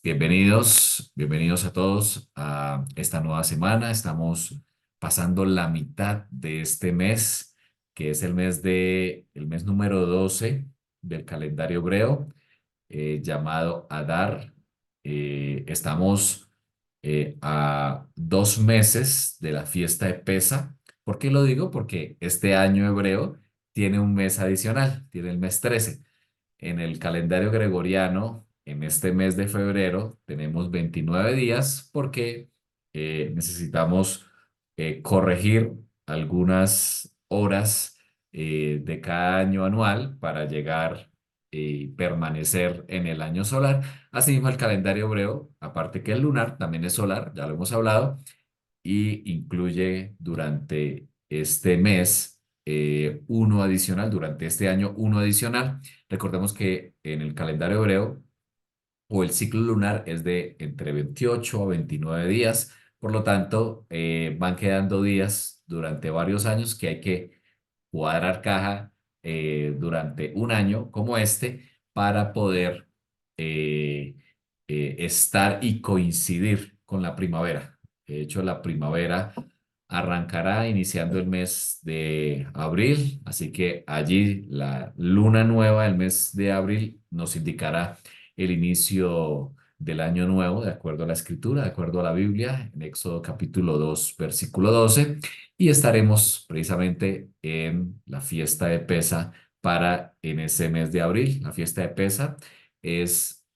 Bienvenidos a todos a esta nueva semana. Estamos pasando la mitad de este mes, que es el mes número 12 del calendario hebreo, llamado Adar. Estamos a 2 meses de la fiesta de Pesa. ¿Por qué lo digo? Porque este año hebreo tiene un mes adicional, tiene el mes 13. En el calendario gregoriano, en este mes de febrero, tenemos 29 días porque necesitamos corregir algunas horas de cada año anual para llegar y permanecer en el año solar. Asimismo, el calendario hebreo, aparte que el lunar, también es solar, ya lo hemos hablado, y incluye durante este mes uno adicional, durante este año uno adicional. Recordemos que en el calendario hebreo o el ciclo lunar es de entre 28 a 29 días, por lo tanto van quedando días durante varios años que hay que cuadrar caja durante un año como este para poder eh, estar y coincidir con la primavera. De hecho, la primavera arrancará iniciando el mes de abril, así que allí la luna nueva del mes de abril nos indicará el inicio del año nuevo, de acuerdo a la escritura, de acuerdo a la Biblia, en Éxodo capítulo 2 versículo 12, y estaremos precisamente en la fiesta de Pesa para en ese mes de abril. La fiesta de Pesa es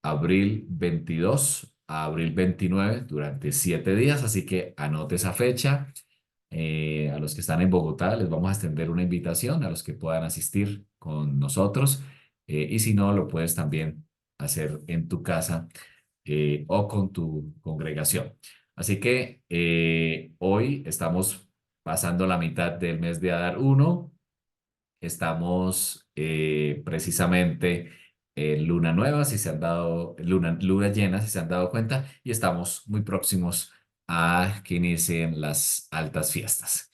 abril 22 a abril 29 durante 7 días, así que anote esa fecha. A los que están en Bogotá les vamos a extender una invitación a los que puedan asistir con nosotros, y si no, lo puedes también hacer en tu casa o con tu congregación. Así que hoy estamos pasando la mitad del mes de Adar 1. Estamos precisamente en luna nueva, si se han dado, luna llena, si se han dado cuenta, y estamos muy próximos a que inicien las altas fiestas.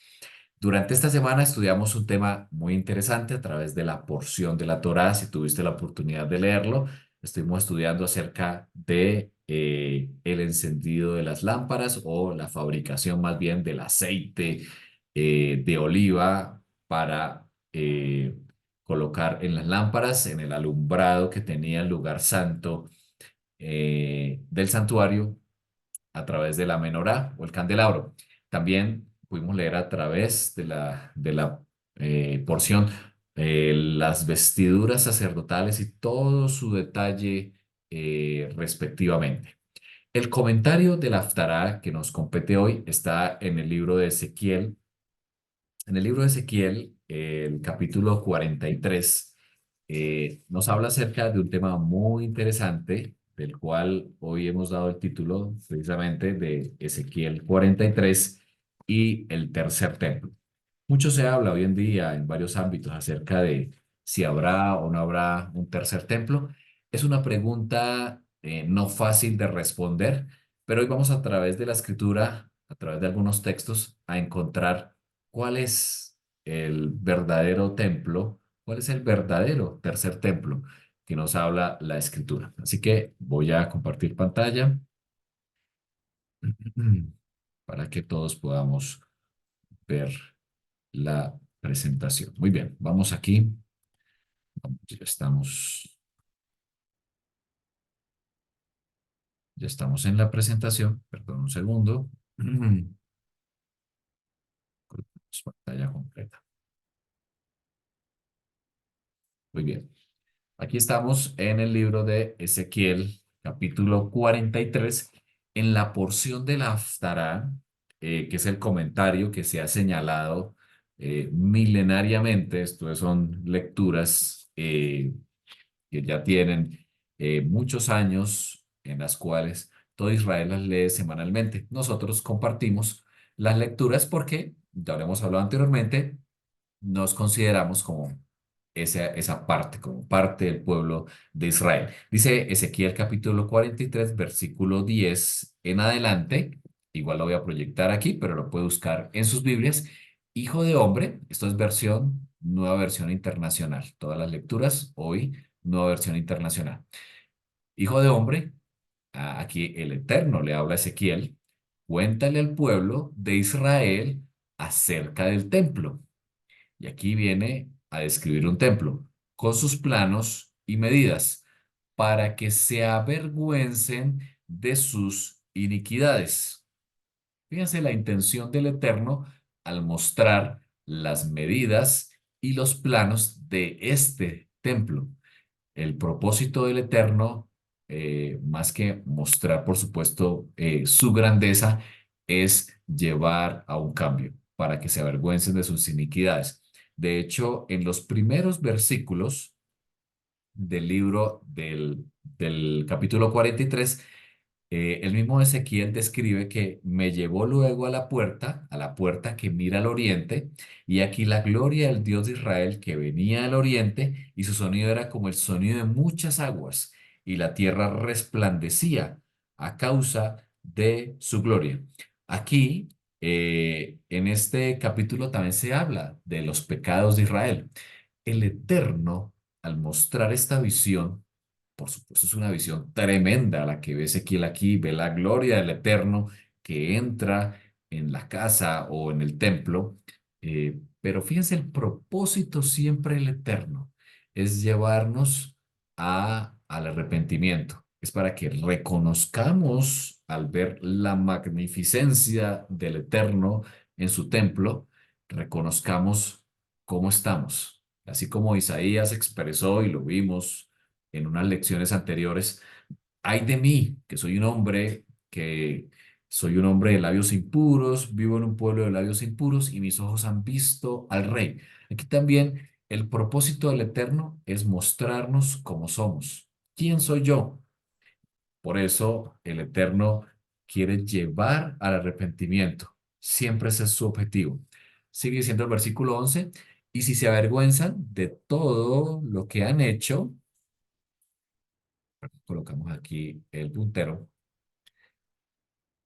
Durante esta semana estudiamos un tema muy interesante a través de la porción de la Torá. Si tuviste la oportunidad de leerlo, estuvimos estudiando acerca de el encendido de las lámparas o la fabricación más bien del aceite de oliva para colocar en las lámparas, en el alumbrado que tenía el lugar santo del santuario a través de la menorá o el candelabro. También pudimos leer a través de la porción las vestiduras sacerdotales y todo su detalle respectivamente. El comentario del Haftará que nos compete hoy está en el libro de Ezequiel. En el libro de Ezequiel, el capítulo 43, nos habla acerca de un tema muy interesante, del cual hoy hemos dado el título precisamente de Ezequiel 43 y el tercer templo. Mucho se habla hoy en día en varios ámbitos acerca de si habrá o no habrá un tercer templo. Es una pregunta no fácil de responder, pero hoy vamos a través de la escritura, a través de algunos textos, a encontrar cuál es el verdadero templo, cuál es el verdadero tercer templo que nos habla la escritura. Así que voy a compartir pantalla para que todos podamos ver la presentación. Muy bien, vamos aquí. Ya estamos en la presentación. Perdón un segundo. Colocamos pantalla completa. Muy bien. Aquí estamos en el libro de Ezequiel, capítulo 43, en la porción de la Haftará, que es el comentario que se ha señalado milenariamente. Estas son lecturas que ya tienen muchos años en las cuales todo Israel las lee semanalmente. Nosotros compartimos las lecturas porque, ya lo hemos hablado anteriormente, nos consideramos como esa parte, como parte del pueblo de Israel. Dice Ezequiel capítulo 43 versículo 10 en adelante, igual lo voy a proyectar aquí, pero lo puede buscar en sus Biblias. Hijo de hombre, esto es nueva versión internacional. Todas las lecturas hoy, nueva versión internacional. hijo de hombre, aquí el Eterno le habla a Ezequiel, cuéntale al pueblo de Israel acerca del templo. Y aquí viene a describir un templo con sus planos y medidas para que se avergüencen de sus iniquidades. Fíjense la intención del Eterno al mostrar las medidas y los planos de este templo. El propósito del Eterno, más que mostrar, por supuesto, su grandeza, es llevar a un cambio para que se avergüencen de sus iniquidades. De hecho, en los primeros versículos del libro del capítulo 43, el mismo Ezequiel describe que me llevó luego a la puerta que mira al oriente, y aquí la gloria del Dios de Israel que venía al oriente, y su sonido era como el sonido de muchas aguas, y la tierra resplandecía a causa de su gloria. Aquí, en este capítulo también se habla de los pecados de Israel. El Eterno, al mostrar esta visión, por supuesto, es una visión tremenda la que ve Ezequiel aquí, ve la gloria del Eterno que entra en la casa o en el templo. Pero fíjense, el propósito siempre el Eterno es llevarnos al arrepentimiento. Es para que reconozcamos al ver la magnificencia del Eterno en su templo, reconozcamos cómo estamos. Así como Isaías expresó y lo vimos en unas lecciones anteriores, ay de mí, que soy un hombre de labios impuros, vivo en un pueblo de labios impuros y mis ojos han visto al Rey. Aquí también el propósito del Eterno es mostrarnos cómo somos. ¿Quién soy yo? Por eso el Eterno quiere llevar al arrepentimiento. Siempre ese es su objetivo. Sigue diciendo el versículo 11, y si se avergüenzan de todo lo que han hecho, colocamos aquí el puntero,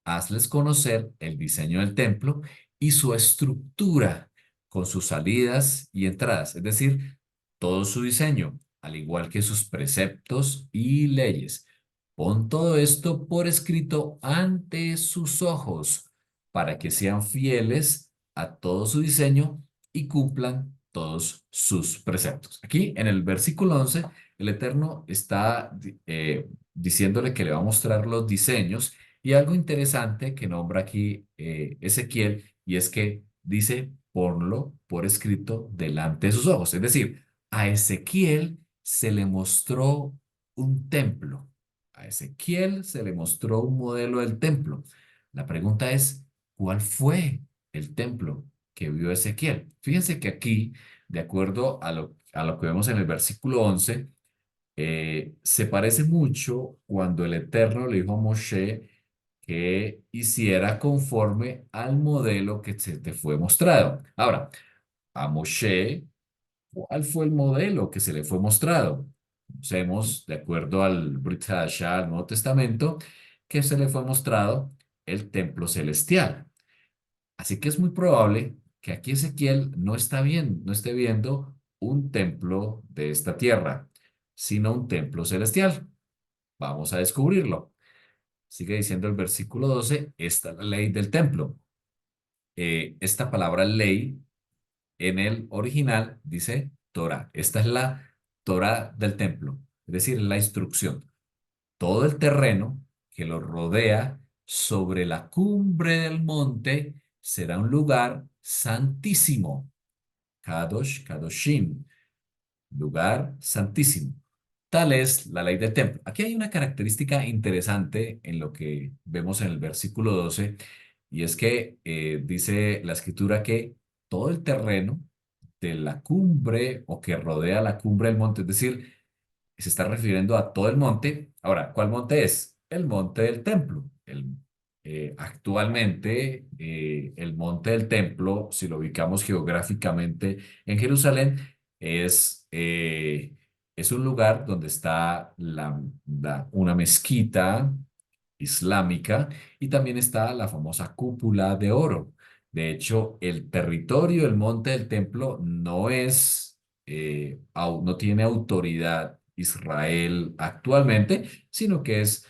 hazles conocer el diseño del templo y su estructura con sus salidas y entradas, es decir, todo su diseño, al igual que sus preceptos y leyes. Pon todo esto por escrito ante sus ojos para que sean fieles a todo su diseño y cumplan todos sus preceptos. Aquí en el versículo 11, el Eterno está diciéndole que le va a mostrar los diseños y algo interesante que nombra aquí Ezequiel, y es que dice, ponlo por escrito delante de sus ojos. Es decir, a Ezequiel se le mostró un templo. A Ezequiel se le mostró un modelo del templo. La pregunta es, ¿cuál fue el templo que vio Ezequiel? Fíjense que aquí, de acuerdo a lo que vemos en el versículo 11, se parece mucho cuando el Eterno le dijo a Moshe que hiciera conforme al modelo que se te fue mostrado. Ahora, a Moshe, ¿cuál fue el modelo que se le fue mostrado? Conocemos, de acuerdo al Brit Hadashah, al Nuevo Testamento, que se le fue mostrado el templo celestial. Así que es muy probable que aquí Ezequiel no esté viendo un templo de esta tierra, sino un templo celestial. Vamos a descubrirlo. Sigue diciendo el versículo 12, esta es la ley del templo. Esta palabra ley en el original dice Torah. Esta es la Torah del templo, es decir, la instrucción. Todo el terreno que lo rodea sobre la cumbre del monte será un lugar santísimo. Kadosh, Kadoshim, lugar santísimo. Tal es la ley del templo. Aquí hay una característica interesante en lo que vemos en el versículo 12, y es que dice la escritura que todo el terreno de la cumbre o que rodea la cumbre del monte, es decir, se está refiriendo a todo el monte. Ahora, ¿cuál monte es? El monte del templo. Actualmente, el monte del templo, si lo ubicamos geográficamente en Jerusalén, es, eh, es un lugar donde está una mezquita islámica y también está la famosa cúpula de oro. De hecho, el territorio del monte del templo no tiene autoridad Israel actualmente, sino que es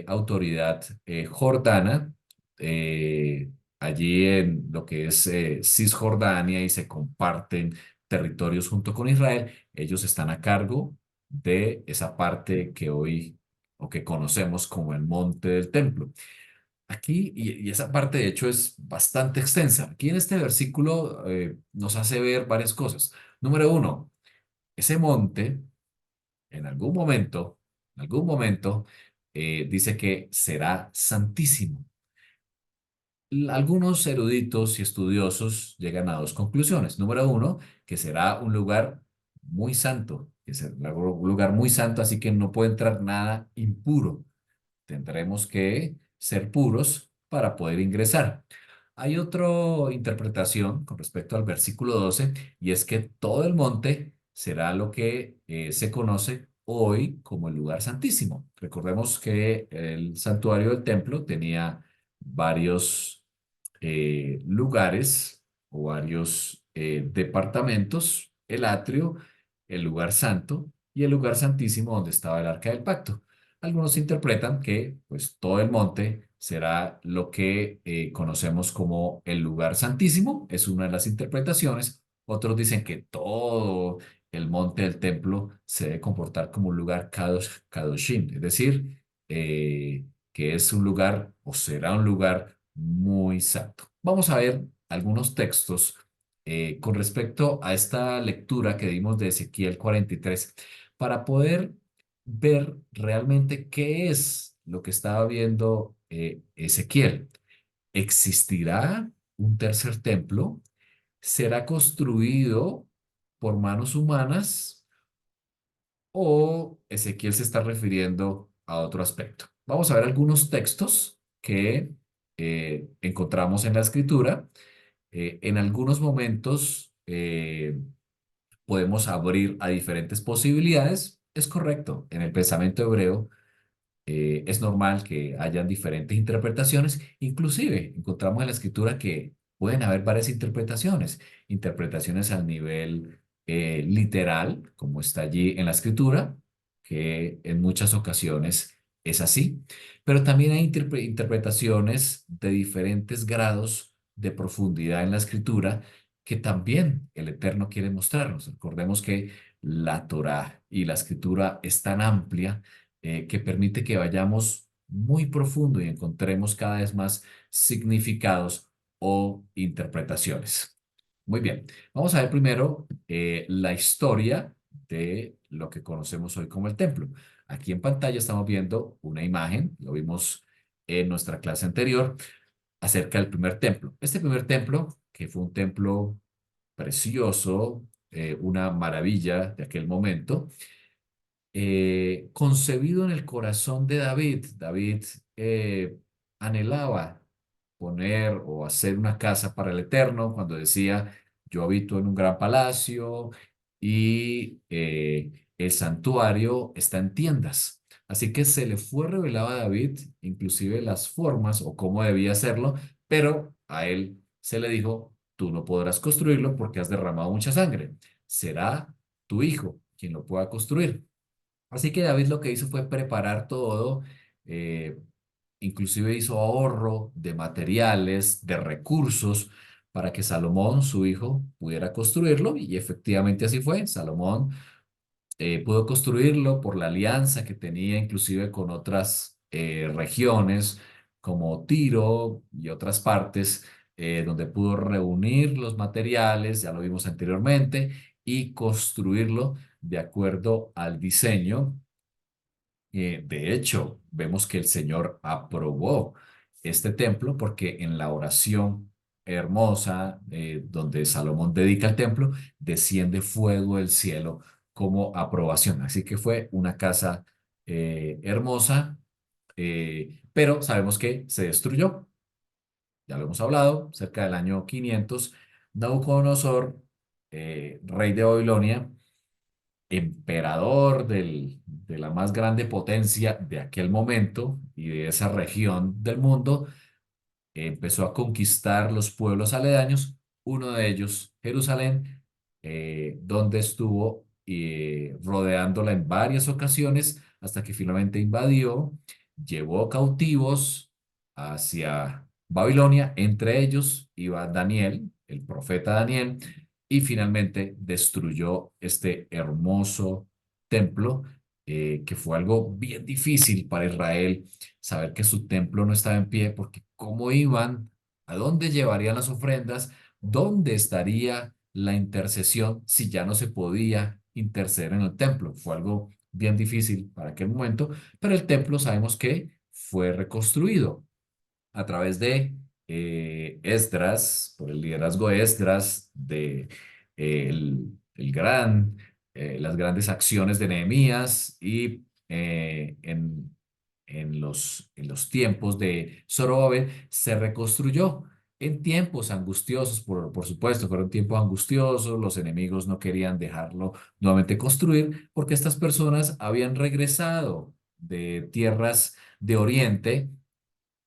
autoridad jordana eh, allí en lo que es Cisjordania y se comparten territorios junto con Israel. Ellos están a cargo de esa parte que hoy o que conocemos como el Monte del Templo. Aquí, y esa parte de hecho es bastante extensa. Aquí en este versículo nos hace ver varias cosas. Número uno, ese monte en algún momento, dice que será santísimo. Algunos eruditos y estudiosos llegan a dos conclusiones. Número uno, que será un lugar muy santo, que será un lugar muy santo, así que no puede entrar nada impuro. Tendremos que ser puros para poder ingresar. Hay otra interpretación con respecto al versículo 12 y es que todo el monte será lo que se conoce hoy como el lugar santísimo. Recordemos que el santuario del templo tenía varios lugares o varios departamentos, el atrio, el lugar santo y el lugar santísimo donde estaba el arca del pacto. Algunos interpretan que pues todo el monte será lo que conocemos como el lugar santísimo, es una de las interpretaciones. Otros dicen que todo el monte del templo se debe comportar como un lugar kadoshim, es decir, que es un lugar o será un lugar muy santo. Vamos a ver algunos textos con respecto a esta lectura que dimos de Ezequiel 43 para poder ver realmente qué es lo que estaba viendo Ezequiel. ¿Existirá un tercer templo? ¿Será construido por manos humanas o Ezequiel se está refiriendo a otro aspecto? Vamos a ver algunos textos que encontramos en la escritura. En algunos momentos podemos abrir a diferentes posibilidades. Es correcto, en el pensamiento hebreo es normal que hayan diferentes interpretaciones, inclusive encontramos en la escritura que pueden haber varias interpretaciones, interpretaciones al nivel literal, como está allí en la escritura, que en muchas ocasiones es así, pero también hay interpretaciones de diferentes grados de profundidad en la escritura que también el Eterno quiere mostrarnos. Recordemos que la Torá y la escritura es tan amplia que permite que vayamos muy profundo y encontremos cada vez más significados o interpretaciones. Muy bien, vamos a ver primero la historia de lo que conocemos hoy como el templo. Aquí en pantalla estamos viendo una imagen, lo vimos en nuestra clase anterior, acerca del primer templo. Este primer templo, que fue un templo precioso, una maravilla de aquel momento, concebido en el corazón de David. David anhelaba poner o hacer una casa para el Eterno cuando decía, yo habito en un gran palacio y el santuario está en tiendas. Así que se le fue revelado a David inclusive las formas o cómo debía hacerlo, pero a él se le dijo, tú no podrás construirlo porque has derramado mucha sangre. Será tu hijo quien lo pueda construir. Así que David lo que hizo fue preparar todo, eh, inclusive hizo ahorro de materiales, de recursos, para que Salomón, su hijo, pudiera construirlo, y efectivamente así fue. Salomón pudo construirlo por la alianza que tenía inclusive con otras regiones como Tiro y otras partes, donde pudo reunir los materiales, ya lo vimos anteriormente, y construirlo de acuerdo al diseño. De hecho, vemos que el Señor aprobó este templo porque en la oración hermosa donde Salomón dedica el templo, desciende fuego del cielo como aprobación. Así que fue una casa hermosa, pero sabemos que se destruyó. Ya lo hemos hablado, cerca del año 500, Nabucodonosor, rey de Babilonia, emperador de la más grande potencia de aquel momento y de esa región del mundo, empezó a conquistar los pueblos aledaños, uno de ellos, Jerusalén, donde estuvo rodeándola en varias ocasiones hasta que finalmente invadió, llevó cautivos hacia Babilonia, entre ellos iba Daniel, el profeta Daniel, y finalmente destruyó este hermoso templo, que fue algo bien difícil para Israel, saber que su templo no estaba en pie, porque cómo iban, a dónde llevarían las ofrendas, dónde estaría la intercesión si ya no se podía interceder en el templo. Fue algo bien difícil para aquel momento, pero el templo sabemos que fue reconstruido a través de Esdras, por el liderazgo de Esdras, de el gran, las grandes acciones de Nehemías y en los tiempos de Zorobabel se reconstruyó. En tiempos angustiosos, por supuesto, fueron tiempos angustiosos, los enemigos no querían dejarlo nuevamente construir porque estas personas habían regresado de tierras de Oriente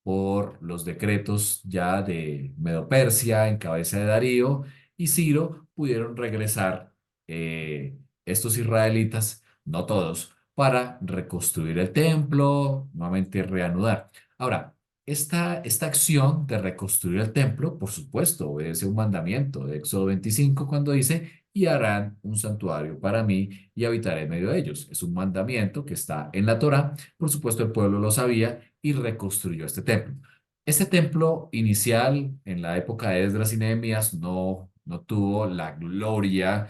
por los decretos ya de Medo-Persia en cabeza de Darío y Ciro, pudieron regresar estos israelitas, no todos, para reconstruir el templo, nuevamente reanudar. Ahora, esta acción de reconstruir el templo, por supuesto, obedece un mandamiento de Éxodo 25 cuando dice, y harán un santuario para mí y habitaré en medio de ellos. Es un mandamiento que está en la Torá. Por supuesto, el pueblo lo sabía y reconstruyó este templo. Este templo inicial, en la época de Esdras y Nehemías, no tuvo la gloria,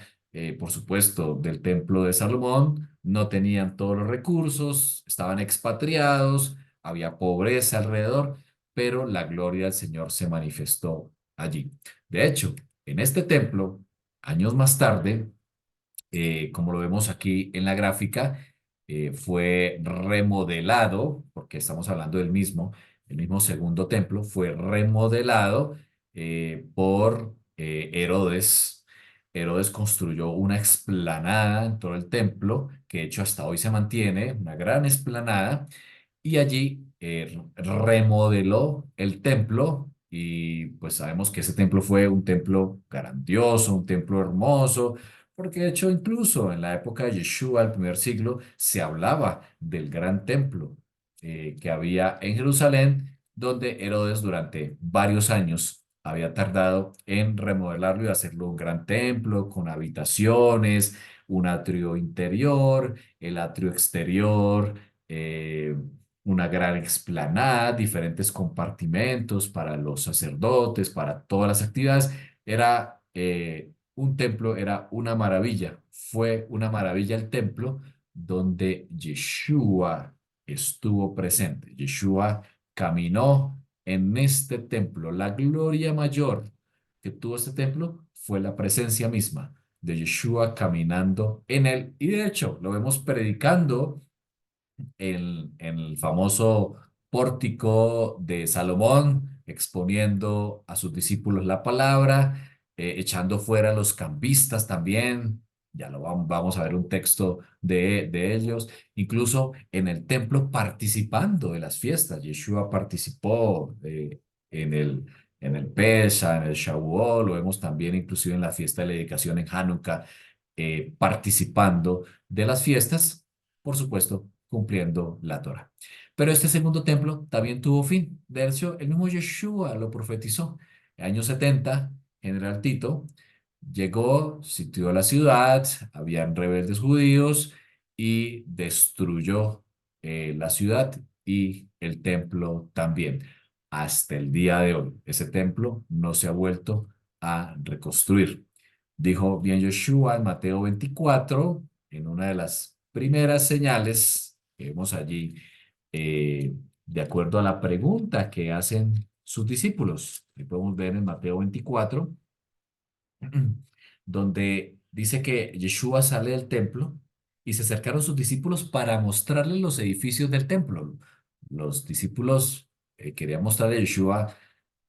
por supuesto, del templo de Salomón. No tenían todos los recursos, estaban expatriados, había pobreza alrededor, pero la gloria del Señor se manifestó allí. De hecho, en este templo, años más tarde, como lo vemos aquí en la gráfica, fue remodelado, porque estamos hablando el mismo segundo templo, fue remodelado por Herodes. Herodes construyó una explanada en todo el templo, que de hecho hasta hoy se mantiene, una gran explanada, y allí remodeló el templo y pues sabemos que ese templo fue un templo grandioso, un templo hermoso, porque de hecho incluso en la época de Yeshua, el primer siglo, se hablaba del gran templo que había en Jerusalén, donde Herodes durante varios años había tardado en remodelarlo y hacerlo un gran templo con habitaciones, un atrio interior, el atrio exterior. Una gran explanada, diferentes compartimentos para los sacerdotes, para todas las actividades. Era un templo, era una maravilla. Fue una maravilla el templo donde Yeshua estuvo presente. Yeshua caminó en este templo. La gloria mayor que tuvo este templo fue la presencia misma de Yeshua caminando en él. Y de hecho, lo vemos predicando en el famoso pórtico de Salomón, exponiendo a sus discípulos la palabra, echando fuera los cambistas también. Ya lo vamos a ver un texto de ellos, incluso en el templo participando de las fiestas. Yeshua participó en el Pesha, en el Shavuot, lo vemos también inclusive en la fiesta de la dedicación en Hanukkah, participando de las fiestas, por supuesto, cumpliendo la Torah. Pero este segundo templo también tuvo fin. De hecho, el mismo Yeshua lo profetizó. En el año 70, General Tito llegó, sitió la ciudad, habían rebeldes judíos y destruyó la ciudad y el templo también. Hasta el día de hoy, ese templo no se ha vuelto a reconstruir. Dijo bien Yeshua en Mateo 24, en una de las primeras señales que vemos allí, de acuerdo a la pregunta que hacen sus discípulos. Ahí podemos ver en Mateo 24, donde dice que Yeshua sale del templo y se acercaron sus discípulos para mostrarles los edificios del templo. Los discípulos querían mostrarle a Yeshua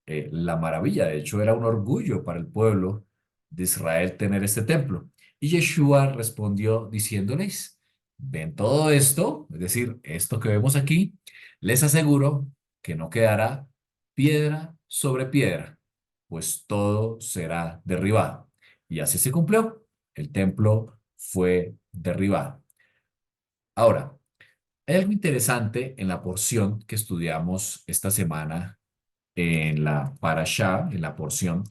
la maravilla. De hecho, era un orgullo para el pueblo de Israel tener este templo. Y Yeshua respondió diciéndoles, ven todo esto, es decir, esto que vemos aquí, les aseguro que no quedará piedra sobre piedra, pues todo será derribado. Y así se cumplió. El templo fue derribado. Ahora, hay algo interesante en la porción que estudiamos esta semana en la Parashá, en la porción,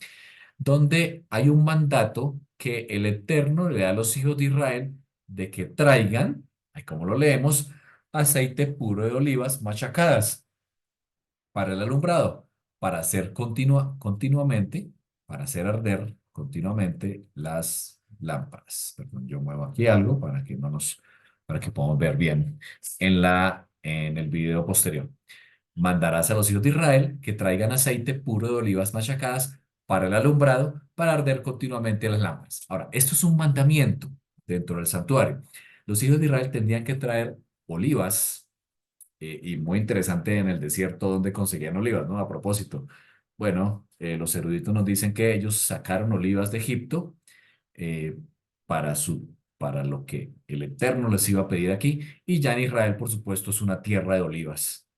donde hay un mandato que el Eterno le da a los hijos de Israel de que traigan, ahí como lo leemos, aceite puro de olivas machacadas para el alumbrado, para hacer continuamente, para hacer arder continuamente las lámparas. Perdón, yo muevo aquí algo para que no nos, para que podamos ver bien en el video posterior. Mandarás a los hijos de Israel que traigan aceite puro de olivas machacadas para el alumbrado, para arder continuamente las lámparas. Ahora, esto es un mandamiento dentro del santuario. Los hijos de Israel tendrían que traer olivas y muy interesante en el desierto donde conseguían olivas, ¿no? A propósito, bueno, los eruditos nos dicen que ellos sacaron olivas de Egipto eh, para lo que el Eterno les iba a pedir aquí. Y ya en Israel, por supuesto, es una tierra de olivas,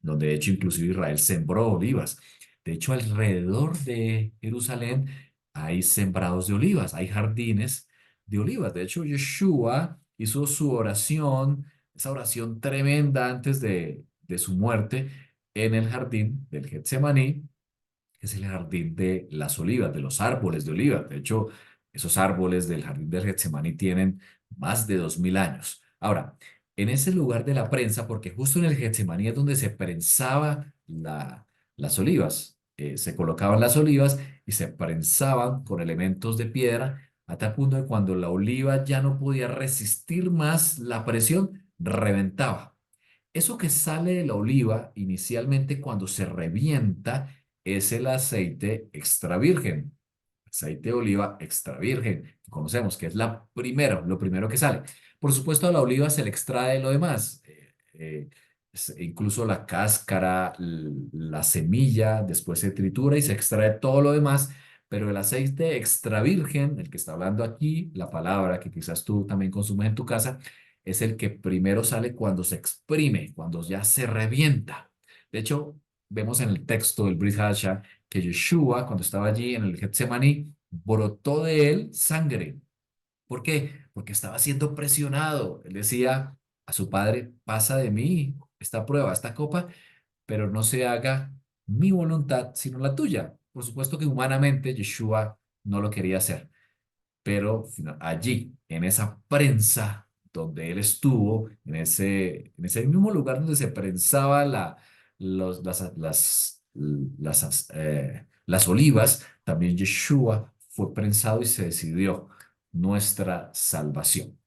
donde de hecho inclusive Israel sembró olivas. De hecho, alrededor de Jerusalén hay sembrados de olivas, hay jardines de olivas. De hecho, Yeshua hizo su oración, esa oración tremenda antes de su muerte en el jardín del Getsemaní, es el jardín de las olivas, de los árboles de olivas. De hecho, esos árboles del jardín del Getsemaní tienen más de 2000 años. Ahora, en ese lugar de la prensa, porque justo en el Getsemaní es donde se prensaba las olivas, se colocaban las olivas y se prensaban con elementos de piedra a tal punto de cuando la oliva ya no podía resistir más la presión, reventaba. Eso que sale de la oliva inicialmente cuando se revienta es el aceite extra virgen, aceite de oliva extra virgen, que conocemos que es lo primero que sale. Por supuesto, a la oliva se le extrae lo demás, incluso la cáscara, la semilla, después se tritura y se extrae todo lo demás, pero el aceite extra virgen, el que está hablando aquí, la palabra que quizás tú también consumes en tu casa, es el que primero sale cuando se exprime, cuando ya se revienta. De hecho, vemos en el texto del Brit Hadashah que Yeshua, cuando estaba allí en el Getsemaní, brotó de él sangre. ¿Por qué? Porque estaba siendo presionado. Él decía a su padre, pasa de mí esta prueba, esta copa, pero no se haga mi voluntad, sino la tuya. Por supuesto que humanamente Yeshua no lo quería hacer, pero allí, en esa prensa donde él estuvo, en ese mismo lugar donde se prensaba las olivas, también Yeshua fue prensado y se decidió nuestra salvación.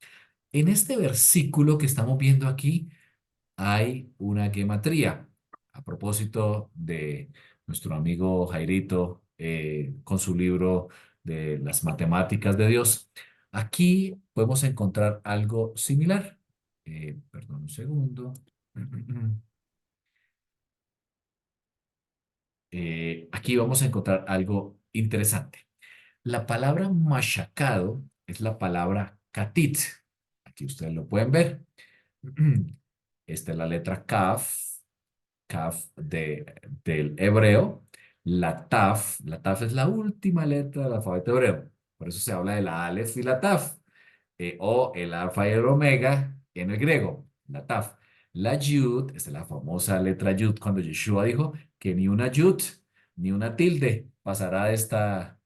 En este versículo que estamos viendo aquí, hay una gematría. A propósito de nuestro amigo Jairito con su libro de las matemáticas de Dios, aquí podemos encontrar algo similar. Perdón un segundo. Aquí vamos a encontrar algo interesante. La palabra machacado es la palabra katit. Aquí ustedes lo pueden ver. Esta es la letra Kaf, del hebreo. La taf es la última letra del alfabeto hebreo. Por eso se habla de la alef y la taf, o el alfa y el omega en el griego, la taf. La yud, esta es la famosa letra yud, cuando Yeshua dijo que ni una yud, ni una tilde pasará desde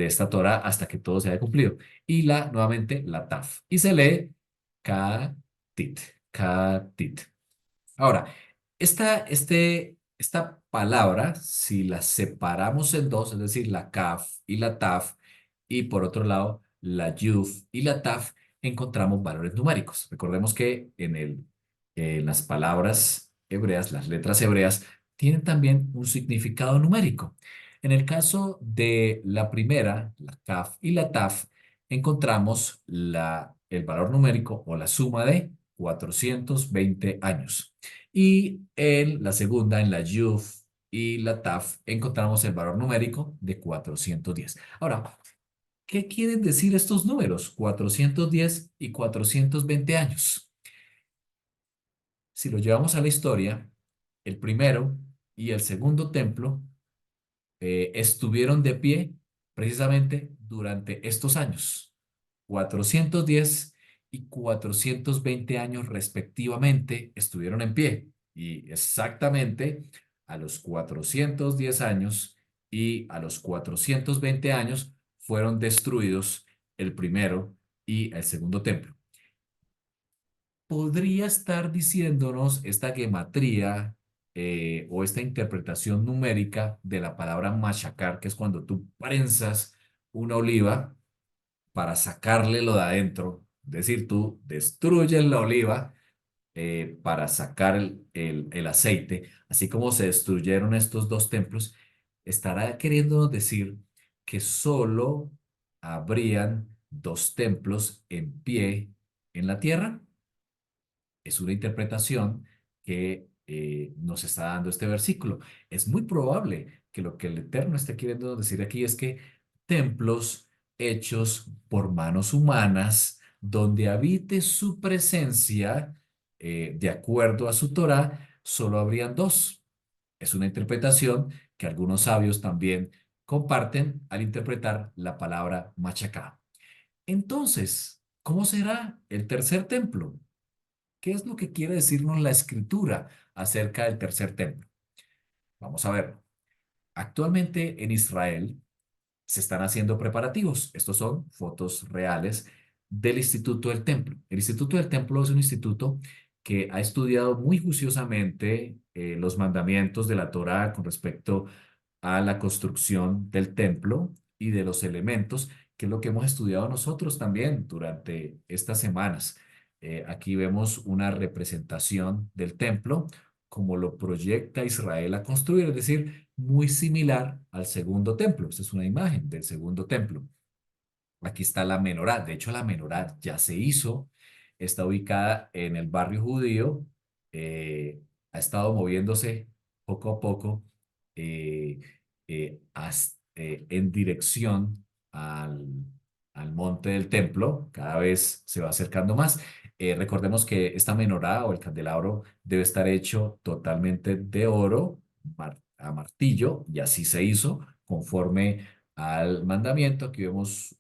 esta Torah hasta que todo se haya cumplido. Y nuevamente, la taf. Y se lee katit, katit. Ahora, esta palabra, si la separamos en dos, es decir, la kaf y la taf, y por otro lado, la yuf y la taf, encontramos valores numéricos. Recordemos que en las palabras hebreas, las letras hebreas, tienen también un significado numérico. En el caso de la primera, la kaf y la taf, encontramos el valor numérico o la suma de 420 años. Y en la segunda, en la Yuf y la Taf, encontramos el valor numérico de 410. Ahora, ¿qué quieren decir estos números? 410 y 420 años. Si lo llevamos a la historia, el primero y el segundo templo estuvieron de pie precisamente durante estos años. 410 y 420 años respectivamente estuvieron en pie. Y exactamente a los 410 años y a los 420 años fueron destruidos el primero y el segundo templo. ¿Podría estar diciéndonos esta gematría o esta interpretación numérica de la palabra machacar, que es cuando tú prensas una oliva para sacarle lo de adentro? Es decir, tú destruyes la oliva para sacar el aceite, así como se destruyeron estos dos templos. ¿Estará queriéndonos decir que solo habrían dos templos en pie en la tierra? Es una interpretación que nos está dando este versículo. Es muy probable que lo que el Eterno está queriendo decir aquí es que templos hechos por manos humanas, donde habite su presencia, de acuerdo a su Torah, solo habrían dos. Es una interpretación que algunos sabios también comparten al interpretar la palabra machacá. Entonces, ¿cómo será el tercer templo? ¿Qué es lo que quiere decirnos la escritura acerca del tercer templo? Vamos a ver. Actualmente en Israel se están haciendo preparativos. Estos son fotos reales del Instituto del Templo. El Instituto del Templo es un instituto que ha estudiado muy juiciosamente los mandamientos de la Torá con respecto a la construcción del templo y de los elementos, que es lo que hemos estudiado nosotros también durante estas semanas. Aquí vemos una representación del templo como lo proyecta Israel a construir, es decir, muy similar al segundo templo. Esta es una imagen del segundo templo. Aquí está la menorá. De hecho, la menorá ya se hizo. Está ubicada en el barrio judío. eh, ha estado moviéndose poco a poco eh, en dirección al monte del templo. Cada vez se va acercando más. Recordemos que esta menorá o el candelabro debe estar hecho totalmente de oro a martillo, y así se hizo conforme al mandamiento. Aquí vemos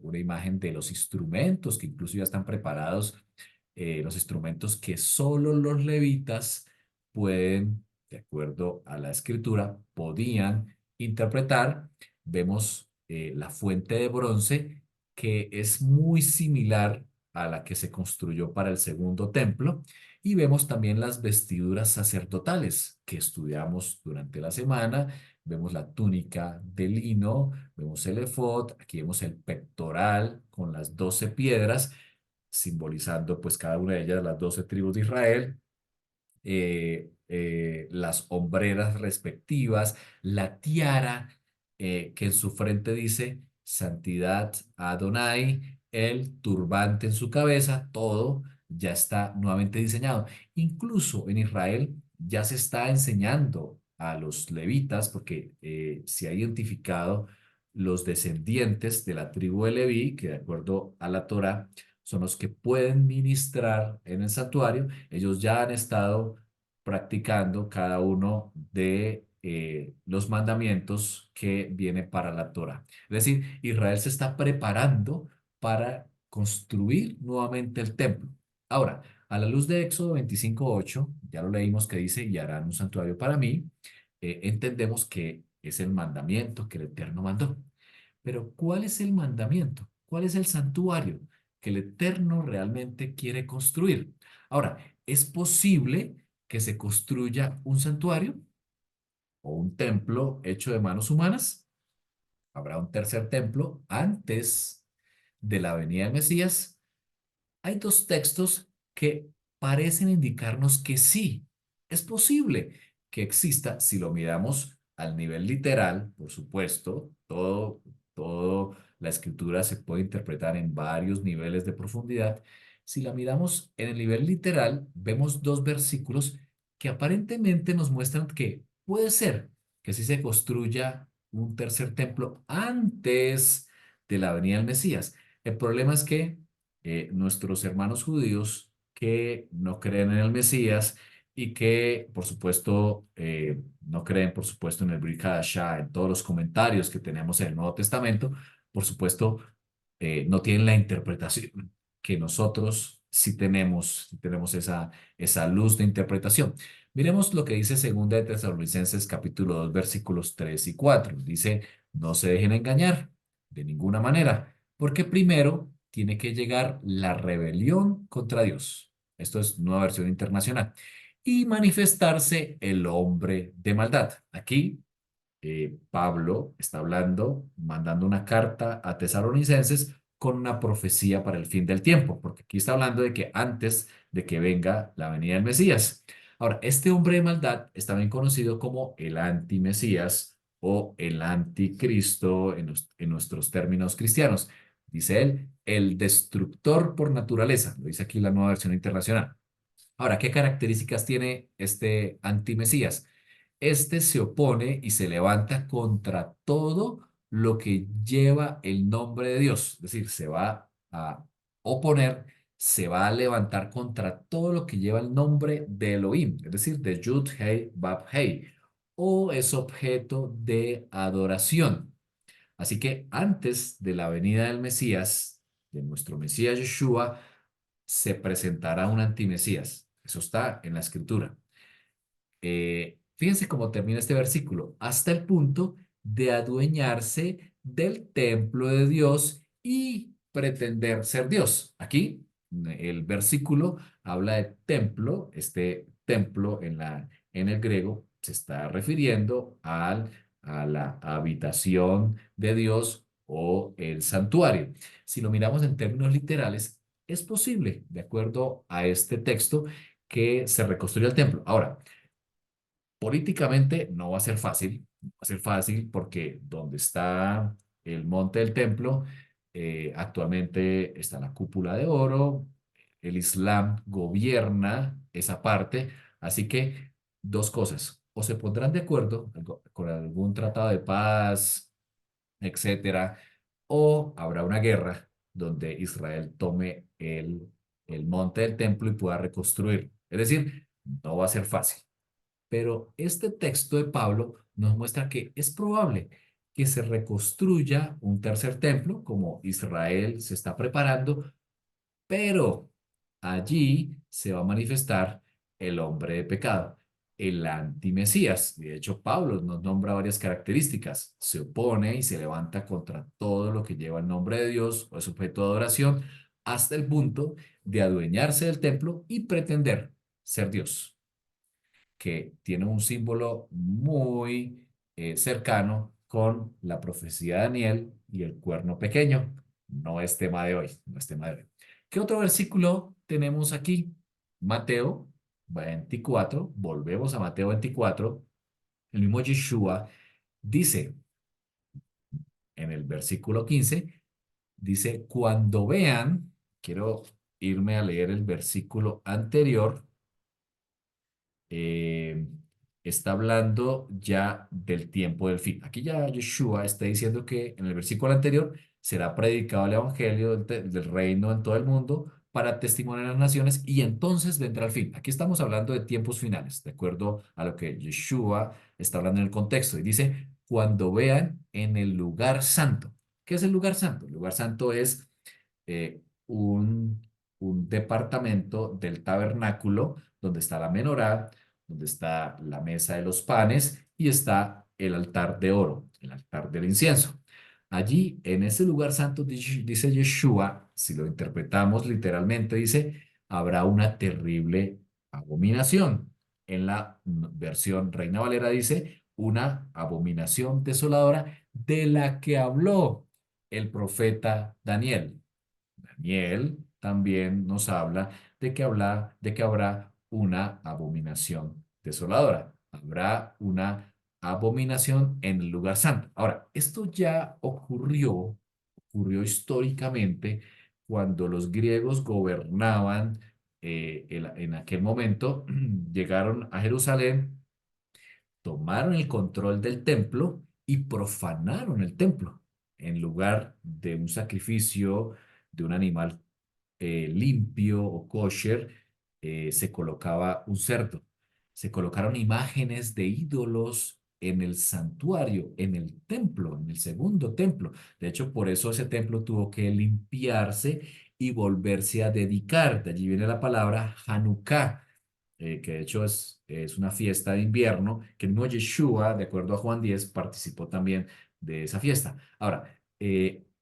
una imagen de los instrumentos que incluso ya están preparados, los instrumentos que solo los levitas pueden, de acuerdo a la escritura, podían interpretar. Vemos la fuente de bronce que es muy similar a la que se construyó para el segundo templo. Y vemos también las vestiduras sacerdotales que estudiamos durante la semana. Vemos la túnica de lino, vemos el efod, aquí vemos el pectoral con las 12 piedras, simbolizando pues cada una de ellas las 12 tribus de Israel, las hombreras respectivas, la tiara que en su frente dice Santidad a Adonai, el turbante en su cabeza, todo ya está nuevamente diseñado. Incluso en Israel ya se está enseñando a los levitas, porque se ha identificado los descendientes de la tribu de Leví, que de acuerdo a la Torá son los que pueden ministrar en el santuario. Ellos ya han estado practicando cada uno de los mandamientos que viene para la Torah. Es decir, Israel se está preparando para construir nuevamente el templo. Ahora, a la luz de Éxodo 25:8, ya lo leímos que dice, y harán un santuario para mí, entendemos que es el mandamiento que el Eterno mandó. Pero ¿cuál es el mandamiento? ¿Cuál es el santuario que el Eterno realmente quiere construir? Ahora, ¿es posible que se construya un santuario o un templo hecho de manos humanas? ¿Habrá un tercer templo antes de la venida del Mesías? Hay dos textos que parecen indicarnos que sí, es posible que exista si lo miramos al nivel literal. Por supuesto, todo la escritura se puede interpretar en varios niveles de profundidad. Si la miramos en el nivel literal, vemos dos versículos que aparentemente nos muestran que puede ser que sí se construya un tercer templo antes de la venida del Mesías. El problema es que nuestros hermanos judíos que no creen en el Mesías y que, por supuesto, no creen, por supuesto, en el Brit Hadashah, en todos los comentarios que tenemos en el Nuevo Testamento, por supuesto, no tienen la interpretación que nosotros sí tenemos esa luz de interpretación. Miremos lo que dice Segunda de Tesalonicenses capítulo 2 versículos 3 y 4. Dice, no se dejen engañar de ninguna manera, porque primero tiene que llegar la rebelión contra Dios. Esto es nueva versión internacional. Y manifestarse el hombre de maldad. Aquí Pablo está hablando, mandando una carta a tesalonicenses con una profecía para el fin del tiempo, porque aquí está hablando de que antes de que venga la venida del Mesías. Ahora, este hombre de maldad es también conocido como el antimesías o el anticristo en nuestros términos cristianos. Dice él, el destructor por naturaleza, lo dice aquí la nueva versión internacional. Ahora, ¿qué características tiene este antimesías? Este se opone y se levanta contra todo lo que lleva el nombre de Dios. Es decir, se va a oponer, se va a levantar contra todo lo que lleva el nombre de Elohim, es decir, de Yud, Hei, Bab, Hei, o es objeto de adoración. Así que antes de la venida del Mesías, de nuestro Mesías Yeshua, se presentará un antimesías. Eso está en la escritura. Fíjense cómo termina este versículo, hasta el punto de adueñarse del templo de Dios y pretender ser Dios. Aquí el versículo habla de templo, este templo en el griego se está refiriendo a la habitación de Dios o el santuario. Si lo miramos en términos literales, es posible, de acuerdo a este texto, que se reconstruya el templo. Ahora, políticamente no va a ser fácil, no va a ser fácil porque donde está el monte del templo, actualmente está la cúpula de oro, el Islam gobierna esa parte, así que dos cosas, o se pondrán de acuerdo con algún tratado de paz, etcétera, o habrá una guerra donde Israel tome el monte del templo y pueda reconstruir. Es decir, no va a ser fácil. Pero este texto de Pablo nos muestra que es probable que se reconstruya un tercer templo, como Israel se está preparando, pero allí se va a manifestar el hombre de pecado, el antimesías. De hecho, Pablo nos nombra varias características. Se opone y se levanta contra todo lo que lleva el nombre de Dios o es objeto de adoración, hasta el punto de adueñarse del templo y pretender ser Dios, que tiene un símbolo muy cercano con la profecía de Daniel y el cuerno pequeño. No es tema de hoy, no es tema de hoy. ¿Qué otro versículo tenemos aquí? Mateo 24, volvemos a Mateo 24, el mismo Yeshua dice en el versículo 15, dice, cuando vean, quiero irme a leer el versículo anterior, eh, está hablando ya del tiempo del fin. Aquí ya Yeshua está diciendo que en el versículo anterior será predicado el evangelio del reino en todo el mundo para testimoniar a las naciones y entonces vendrá el fin. Aquí estamos hablando de tiempos finales, de acuerdo a lo que Yeshua está hablando en el contexto. Y dice, cuando vean en el lugar santo. ¿Qué es el lugar santo? El lugar santo es eh, un, un departamento del tabernáculo donde está la menorá, donde está la mesa de los panes y está el altar de oro, el altar del incienso. Allí, en ese lugar santo, dice Yeshua, si lo interpretamos literalmente, dice, habrá una terrible abominación. En la versión Reina Valera dice, una abominación desoladora de la que habló el profeta Daniel. Daniel también nos habla de que habrá una abominación desoladora. Habrá una abominación en el lugar santo. Ahora, esto ya ocurrió históricamente cuando los griegos gobernaban en aquel momento, llegaron a Jerusalén, tomaron el control del templo y profanaron el templo. En lugar de un sacrificio de un animal limpio o kosher, se colocaba un cerdo. Se colocaron imágenes de ídolos en el santuario, en el templo, en el segundo templo. De hecho, por eso ese templo tuvo que limpiarse y volverse a dedicar. De allí viene la palabra Hanukkah, que de hecho es una fiesta de invierno, que el mismo Yeshua, de acuerdo a Juan 10, participó también de esa fiesta. Ahora,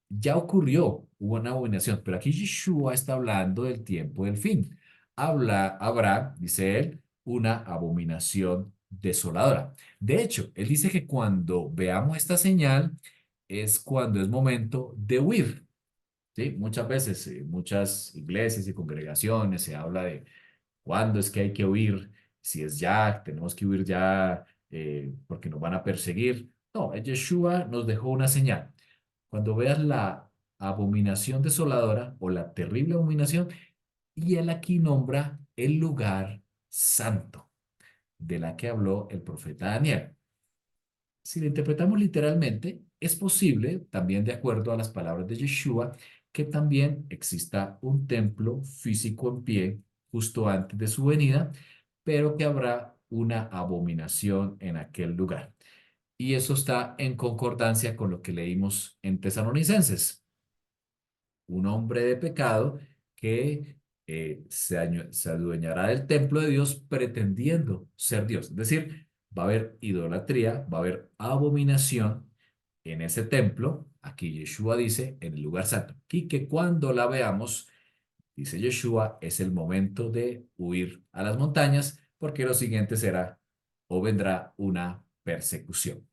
ya ocurrió, hubo una abominación, pero aquí Yeshua está hablando del tiempo del fin. Habrá, dice él, una abominación desoladora. De hecho, él dice que cuando veamos esta señal es cuando es momento de huir. ¿Sí? Muchas veces, muchas iglesias y congregaciones se habla de cuándo es que hay que huir, si es ya, tenemos que huir ya porque nos van a perseguir. No, Yeshua nos dejó una señal. Cuando veas la abominación desoladora o la terrible abominación, y él aquí nombra el lugar santo de la que habló el profeta Daniel. Si lo interpretamos literalmente, es posible, también de acuerdo a las palabras de Yeshua, que también exista un templo físico en pie justo antes de su venida, pero que habrá una abominación en aquel lugar. Y eso está en concordancia con lo que leímos en Tesalonicenses. Un hombre de pecado que se adueñará del templo de Dios pretendiendo ser Dios. Es decir, va a haber idolatría, va a haber abominación en ese templo. Aquí Yeshua dice, en el lugar santo. Y que cuando la veamos, dice Yeshua, es el momento de huir a las montañas, porque lo siguiente será o vendrá una persecución.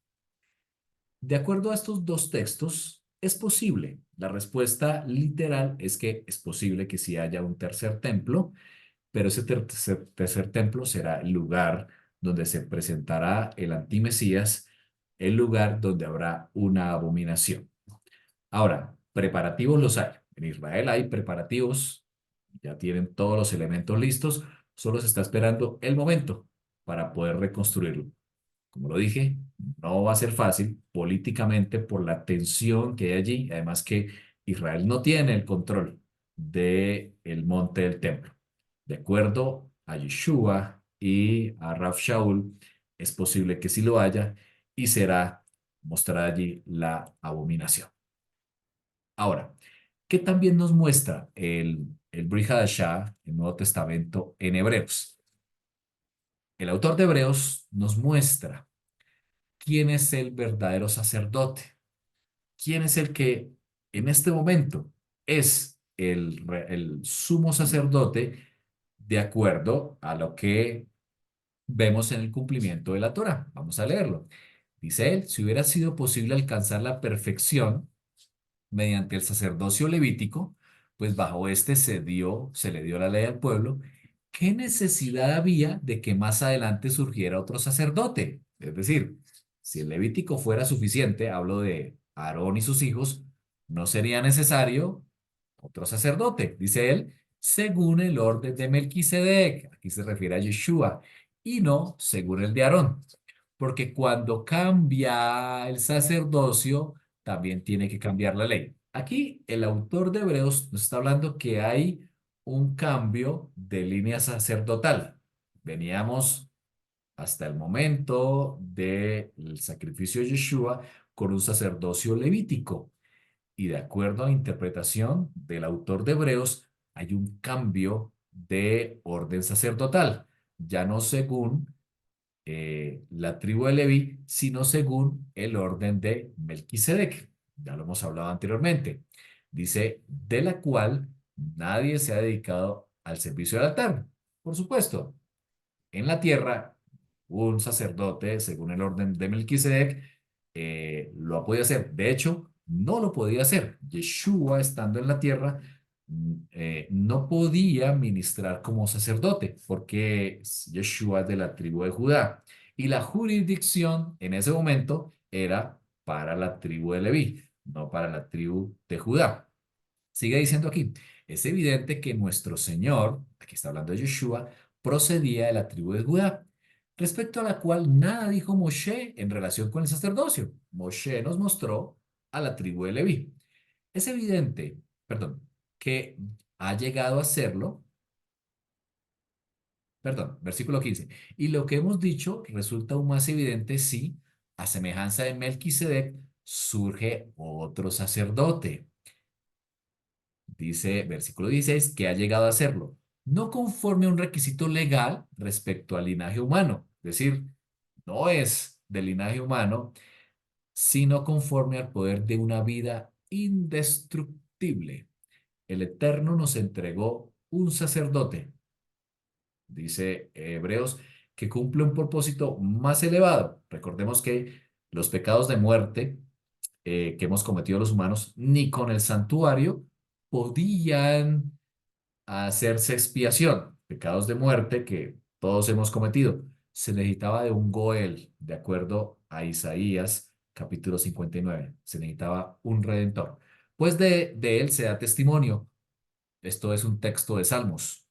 De acuerdo a estos dos textos, es posible. La respuesta literal es que es posible que sí haya un tercer templo, pero ese tercer templo será el lugar donde se presentará el antimesías, el lugar donde habrá una abominación. Ahora, preparativos los hay. En Israel hay preparativos, ya tienen todos los elementos listos, solo se está esperando el momento para poder reconstruirlo. Como lo dije, no va a ser fácil políticamente por la tensión que hay allí. Además que Israel no tiene el control del monte del templo. De acuerdo a Yeshua y a Rav Shaul, es posible que sí lo haya y será mostrada allí la abominación. Ahora, ¿qué también nos muestra el Brit Hadashah, el Nuevo Testamento en Hebreos? El autor de Hebreos nos muestra quién es el verdadero sacerdote, quién es el que en este momento es el sumo sacerdote de acuerdo a lo que vemos en el cumplimiento de la Torah. Vamos a leerlo. Dice él, si hubiera sido posible alcanzar la perfección mediante el sacerdocio levítico, pues bajo este se le dio la ley al pueblo. ¿Qué necesidad había de que más adelante surgiera otro sacerdote? Es decir, si el levítico fuera suficiente, hablo de Aarón y sus hijos, no sería necesario otro sacerdote, dice él, según el orden de Melquisedec. Aquí se refiere a Yeshua, y no según el de Aarón. Porque cuando cambia el sacerdocio, también tiene que cambiar la ley. Aquí el autor de Hebreos nos está hablando que hay un cambio de línea sacerdotal. Veníamos hasta el momento del sacrificio de Yeshua con un sacerdocio levítico. Y de acuerdo a la interpretación del autor de Hebreos, hay un cambio de orden sacerdotal, ya no según la tribu de Leví, sino según el orden de Melquisedec. Ya lo hemos hablado anteriormente. Dice, de la cual nadie se ha dedicado al servicio del altar. Por supuesto, en la tierra, un sacerdote, según el orden de Melquisedec, lo ha podido hacer. De hecho, no lo podía hacer. Yeshua, estando en la tierra, no podía ministrar como sacerdote, porque Yeshua es de la tribu de Judá. Y la jurisdicción en ese momento era para la tribu de Leví, no para la tribu de Judá. Sigue diciendo aquí, es evidente que nuestro Señor, aquí está hablando de Yeshua, procedía de la tribu de Judá, respecto a la cual nada dijo Moshe en relación con el sacerdocio. Moshe nos mostró a la tribu de Leví. Es evidente, perdón, que ha llegado a serlo, perdón, versículo 15. Y lo que hemos dicho resulta aún más evidente si, A semejanza de Melquisedec, surge otro sacerdote. Dice, versículo 16, que ha llegado a serlo, no conforme a un requisito legal respecto al linaje humano, es decir, no es del linaje humano, sino conforme al poder de una vida indestructible. El Eterno nos entregó un sacerdote, dice Hebreos, que cumple un propósito más elevado. Recordemos que los pecados de muerte que hemos cometido los humanos, ni con el santuario podían hacerse expiación. Pecados de muerte que todos hemos cometido. Se necesitaba de un Goel, de acuerdo a Isaías capítulo 59. Se necesitaba un redentor. Pues de él se da testimonio. Esto es un texto de Salmos.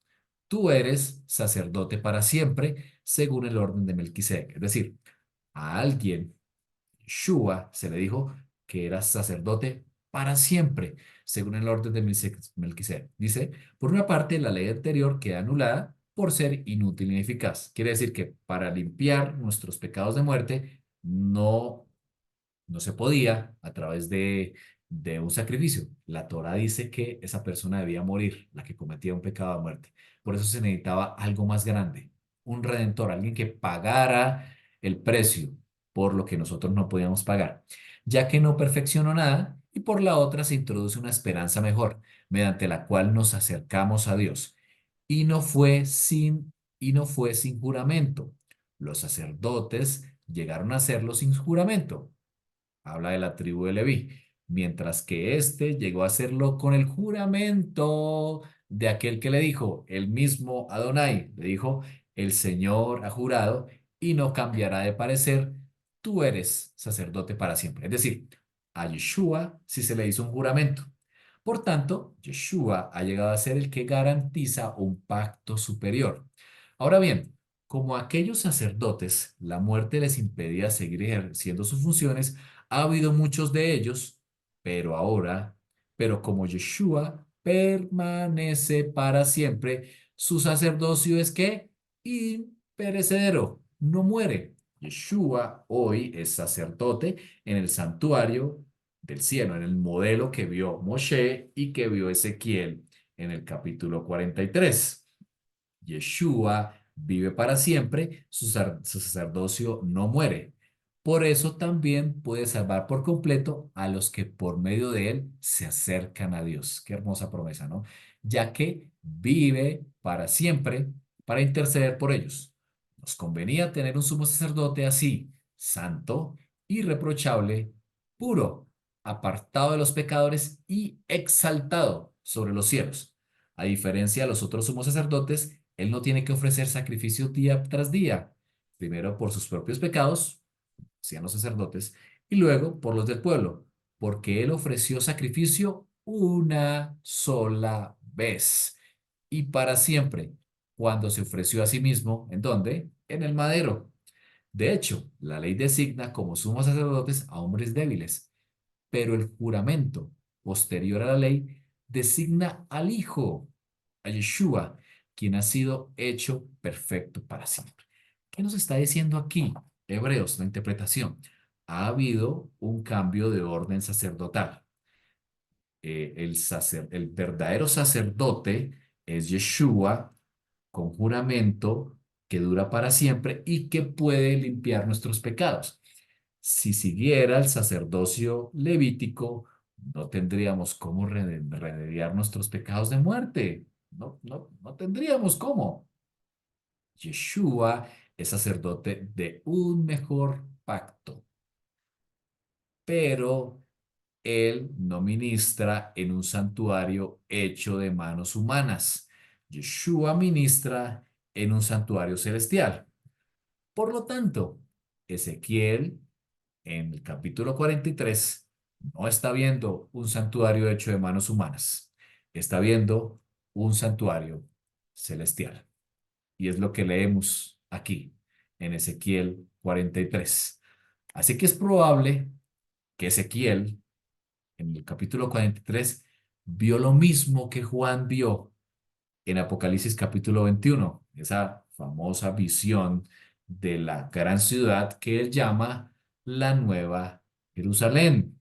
Tú eres sacerdote para siempre, según el orden de Melquisedec. Es decir, a alguien Shua se le dijo que era sacerdote para siempre, según el orden de Melquisedec. Dice, por una parte, la ley anterior queda anulada por ser inútil e ineficaz. Quiere decir que para limpiar nuestros pecados de muerte no se podía a través de un sacrificio. La Torá dice que esa persona debía morir, la que cometía un pecado de muerte. Por eso se necesitaba algo más grande, un redentor, alguien que pagara el precio por lo que nosotros no podíamos pagar, ya que no perfeccionó nada y por la otra se introduce una esperanza mejor, mediante la cual nos acercamos a Dios. Y no fue sin juramento. Los sacerdotes llegaron a serlo sin juramento, habla de la tribu de Leví, mientras que éste llegó a hacerlo con el juramento de aquel que le dijo, el mismo Adonai, le dijo, el Señor ha jurado y no cambiará de parecer, tú eres sacerdote para siempre. Es decir, a Yeshua sí se le hizo un juramento. Por tanto, Yeshua ha llegado a ser el que garantiza un pacto superior. Ahora bien, como a aquellos sacerdotes la muerte les impedía seguir ejerciendo sus funciones, ha habido muchos de ellos, pero ahora, pero como Yeshua permanece para siempre, su sacerdocio es que imperecedero, no muere. Yeshua hoy es sacerdote en el santuario del cielo, en el modelo que vio Moshe y que vio Ezequiel en el capítulo 43. Yeshua vive para siempre, su sacerdocio no muere. Por eso también puede salvar por completo a los que por medio de él se acercan a Dios. Qué hermosa promesa, ¿no? Ya que vive para siempre para interceder por ellos. Nos convenía tener un sumo sacerdote así, santo, irreprochable, puro, apartado de los pecadores y exaltado sobre los cielos. A diferencia de los otros sumos sacerdotes, él no tiene que ofrecer sacrificios día tras día, primero por sus propios pecados, hacían los sacerdotes, y luego por los del pueblo, porque él ofreció sacrificio una sola vez y para siempre, cuando se ofreció a sí mismo, ¿en dónde? En el madero. De hecho, la ley designa como sumos sacerdotes a hombres débiles, pero el juramento posterior a la ley designa al Hijo, a Yeshua, quien ha sido hecho perfecto para siempre. ¿Qué nos está diciendo aquí, Hebreos, la interpretación? Ha habido un cambio de orden sacerdotal. El verdadero sacerdote es Yeshua con juramento que dura para siempre y que puede limpiar nuestros pecados. Si siguiera el sacerdocio levítico, no tendríamos cómo remediar nuestros pecados de muerte. No tendríamos cómo. Yeshua es sacerdote de un mejor pacto, pero él no ministra en un santuario hecho de manos humanas. Yeshua ministra en un santuario celestial. Por lo tanto, Ezequiel en el capítulo 43 no está viendo un santuario hecho de manos humanas, está viendo un santuario celestial. Y es lo que leemos aquí en Ezequiel 43. Así que es probable que Ezequiel en el capítulo 43 vio lo mismo que Juan vio en Apocalipsis capítulo 21, esa famosa visión de la gran ciudad que él llama la nueva Jerusalén,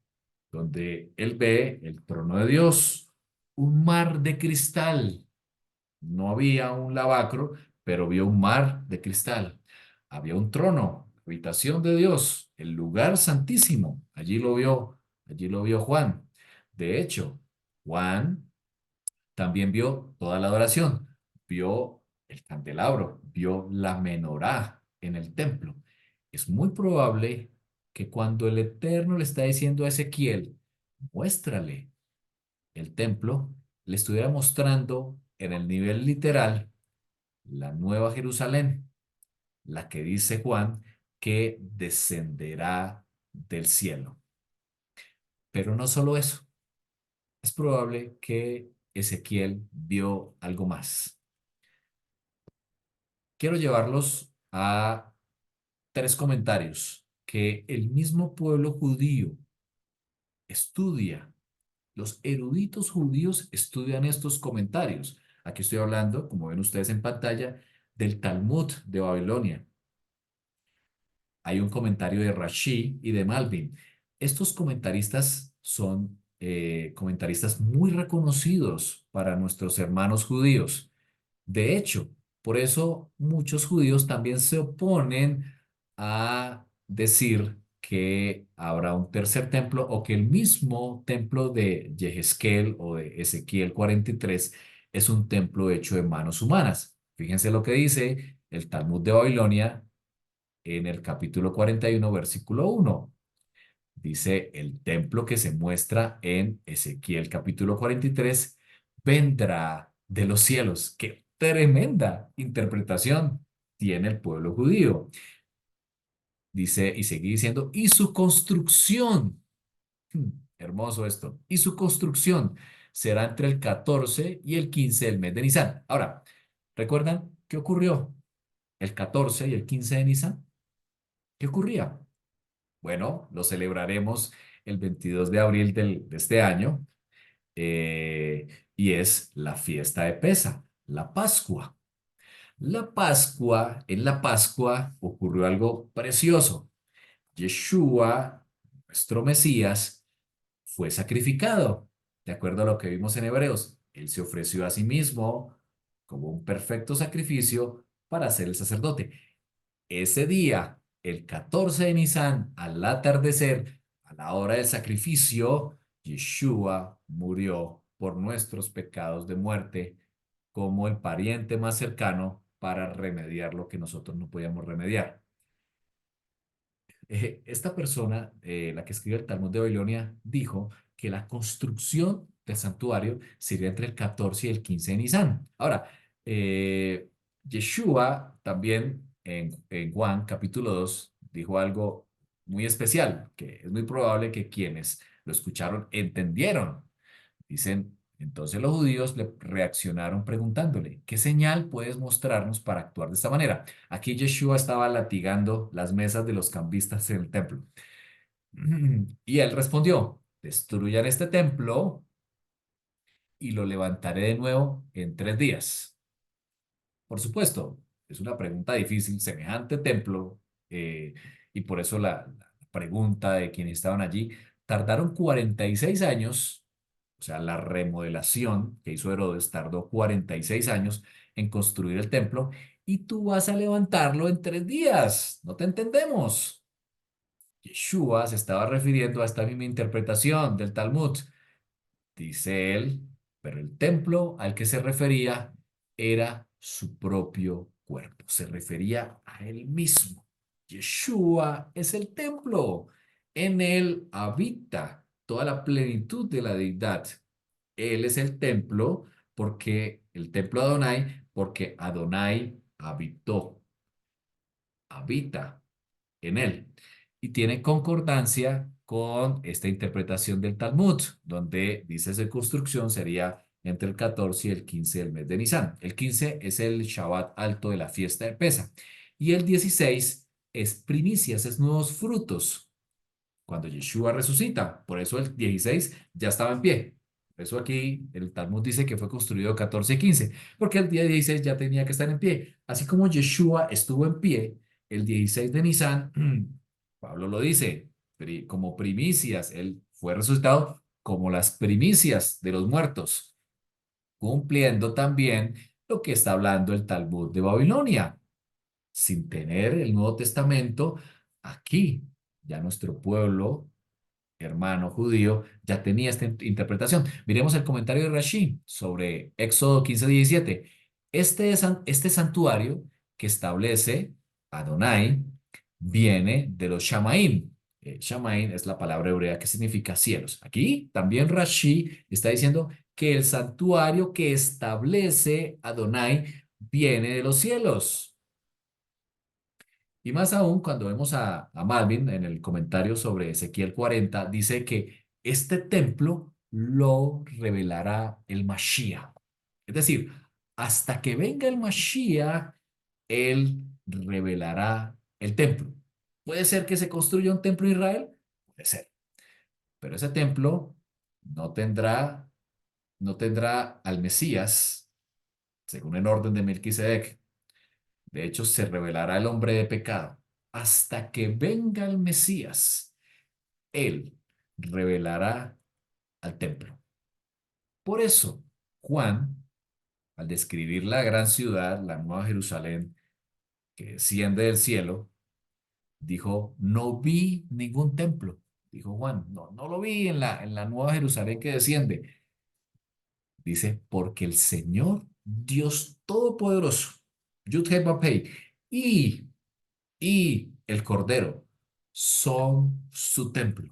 donde él ve el trono de Dios, un mar de cristal. No había un lavacro, pero vio un mar de cristal. Había un trono, la habitación de Dios, el lugar santísimo. Allí lo vio Juan. De hecho, Juan también vio toda la adoración, vio el candelabro, vio la menorá en el templo. Es muy probable que cuando el Eterno le está diciendo a Ezequiel, muéstrale el templo, le estuviera mostrando en el nivel literal la nueva Jerusalén, la que dice Juan que descenderá del cielo. Pero no solo eso, es probable que Ezequiel vio algo más. Quiero llevarlos a tres comentarios que el mismo pueblo judío estudia. Los eruditos judíos estudian estos comentarios. Aquí estoy hablando, como ven ustedes en pantalla, del Talmud de Babilonia. Hay un comentario de Rashi y de Malvin. Estos comentaristas son comentaristas muy reconocidos para nuestros hermanos judíos. De hecho, por eso muchos judíos también se oponen a decir que habrá un tercer templo o que el mismo templo de Yehezkel o de Ezequiel 43 es un templo hecho de manos humanas. Fíjense lo que dice el Talmud de Babilonia en el capítulo 41, versículo 1. Dice, el templo que se muestra en Ezequiel capítulo 43 vendrá de los cielos. ¡Qué tremenda interpretación tiene el pueblo judío! Dice, y sigue diciendo, y su construcción, hmm, hermoso esto, y su construcción será entre el 14 y el 15 del mes de Nisan. Ahora, ¿recuerdan qué ocurrió el 14 y el 15 de Nisan? ¿Qué ocurría? Bueno, lo celebraremos el 22 de abril de este año eh, y es la fiesta de Pesa, la Pascua. En la Pascua ocurrió algo precioso. Yeshua, nuestro Mesías, fue sacrificado, de acuerdo a lo que vimos en Hebreos. Él se ofreció a sí mismo como un perfecto sacrificio para ser el sacerdote. Ese día, el 14 de Nisan, al atardecer, a la hora del sacrificio, Yeshua murió por nuestros pecados de muerte como el pariente más cercano para remediar lo que nosotros no podíamos remediar. Esta persona, la que escribe el Talmud de Babilonia, dijo que la construcción del santuario sería entre el 14 y el 15 de Nisan. Ahora, Yeshua también en Juan capítulo 2 dijo algo muy especial, que es muy probable que quienes lo escucharon entendieron. Dicen, entonces los judíos le reaccionaron preguntándole, ¿qué señal puedes mostrarnos para actuar de esta manera? Aquí Yeshua estaba latigando las mesas de los cambistas en el templo. Y él respondió, destruyan este templo y lo levantaré de nuevo en 3 días. Por supuesto, es una pregunta difícil, semejante templo, eh, y por eso la pregunta de quienes estaban allí, tardaron 46 años, o sea, la remodelación que hizo Herodes tardó 46 años en construir el templo, y tú vas a levantarlo en 3 días. No te entendemos. Yeshua se estaba refiriendo a esta misma interpretación del Talmud. Dice él, pero el templo al que se refería era su propio cuerpo, se refería a él mismo. Yeshua es el templo, en él habita toda la plenitud de la deidad. Él es el templo porque el templo Adonai, porque Adonai habita en él. Y tiene concordancia con esta interpretación del Talmud, donde dice su construcción sería entre el 14 y el 15 del mes de Nisan. El 15 es el Shabbat alto de la fiesta de Pesa. Y el 16 es primicias, es nuevos frutos, cuando Yeshua resucita. Por eso el 16 ya estaba en pie. Por eso aquí el Talmud dice que fue construido 14 y 15, porque el día 16 ya tenía que estar en pie. Así como Yeshua estuvo en pie el 16 de Nisan, Pablo lo dice, como primicias, él fue resucitado como las primicias de los muertos, cumpliendo también lo que está hablando el Talmud de Babilonia. Sin tener el Nuevo Testamento, aquí ya nuestro pueblo hermano judío, ya tenía esta interpretación. Miremos el comentario de Rashi sobre Éxodo 15:17. Este santuario que establece Adonai viene de los Shamaim. Shamaim es la palabra hebrea que significa cielos. Aquí también Rashi está diciendo que el santuario que establece Adonai viene de los cielos. Y más aún, cuando vemos a Malvin en el comentario sobre Ezequiel 40, dice que este templo lo revelará el Mashiach. Es decir, hasta que venga el Mashiach, él revelará el templo. ¿Puede ser que se construya un templo en Israel? Puede ser. Pero ese templo no tendrá, no tendrá al Mesías, según el orden de Melquisedec. De hecho, se revelará el hombre de pecado. Hasta que venga el Mesías, él revelará al templo. Por eso, Juan, al describir la gran ciudad, la nueva Jerusalén, que desciende del cielo, dijo, no vi ningún templo. Dijo Juan, no, no lo vi en la nueva Jerusalén que desciende. Dice, porque el Señor, Dios Todopoderoso, Yud-Heh-Vah-Pei, y el Cordero son su templo,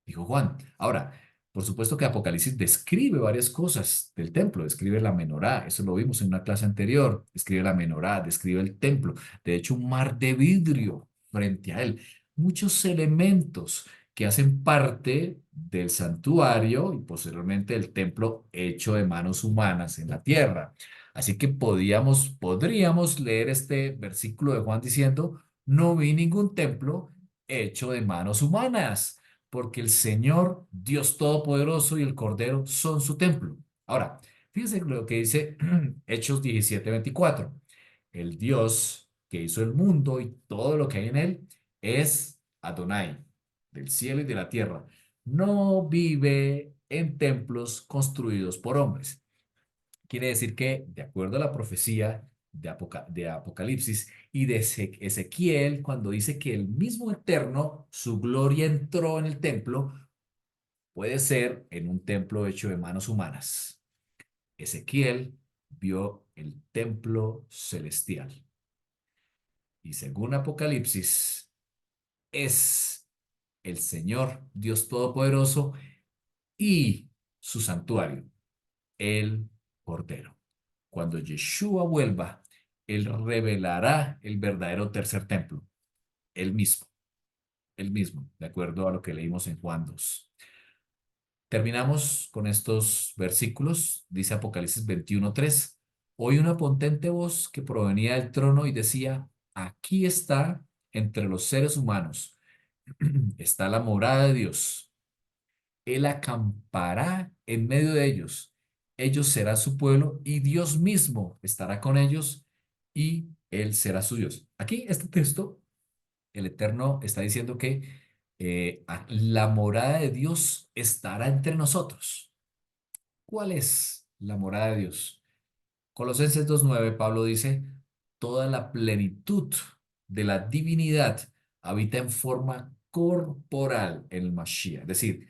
dijo Juan. Ahora, por supuesto que Apocalipsis describe varias cosas del templo, describe la menorá, eso lo vimos en una clase anterior, describe la menorá, describe el templo, de hecho un mar de vidrio frente a él, muchos elementos que hacen parte del santuario y posteriormente del templo hecho de manos humanas en la tierra. Así que podríamos leer este versículo de Juan diciendo, no vi ningún templo hecho de manos humanas porque el Señor, Dios Todopoderoso y el Cordero son su templo. Ahora, fíjense lo que dice Hechos 17:24. El Dios que hizo el mundo y todo lo que hay en él es Adonai, del cielo y de la tierra. No vive en templos construidos por hombres. Quiere decir que, de acuerdo a la profecía de Apocalipsis y de Ezequiel, cuando dice que el mismo Eterno, su gloria entró en el templo, puede ser en un templo hecho de manos humanas. Ezequiel vio el templo celestial y según Apocalipsis es el Señor Dios Todopoderoso y su santuario, el Cordero. Cuando Yeshua vuelva, Él revelará el verdadero tercer templo, Él mismo, de acuerdo a lo que leímos en Juan 2. Terminamos con estos versículos, dice Apocalipsis 21:3. Oí una potente voz que provenía del trono y decía, aquí está entre los seres humanos, está la morada de Dios. Él acampará en medio de ellos. Ellos serán su pueblo y Dios mismo estará con ellos y Él será su Dios. Aquí, este texto, el Eterno está diciendo que la morada de Dios estará entre nosotros. ¿Cuál es la morada de Dios? Colosenses 2:9, Pablo dice, toda la plenitud de la divinidad habita en forma corporal en el Mashiach. Es decir,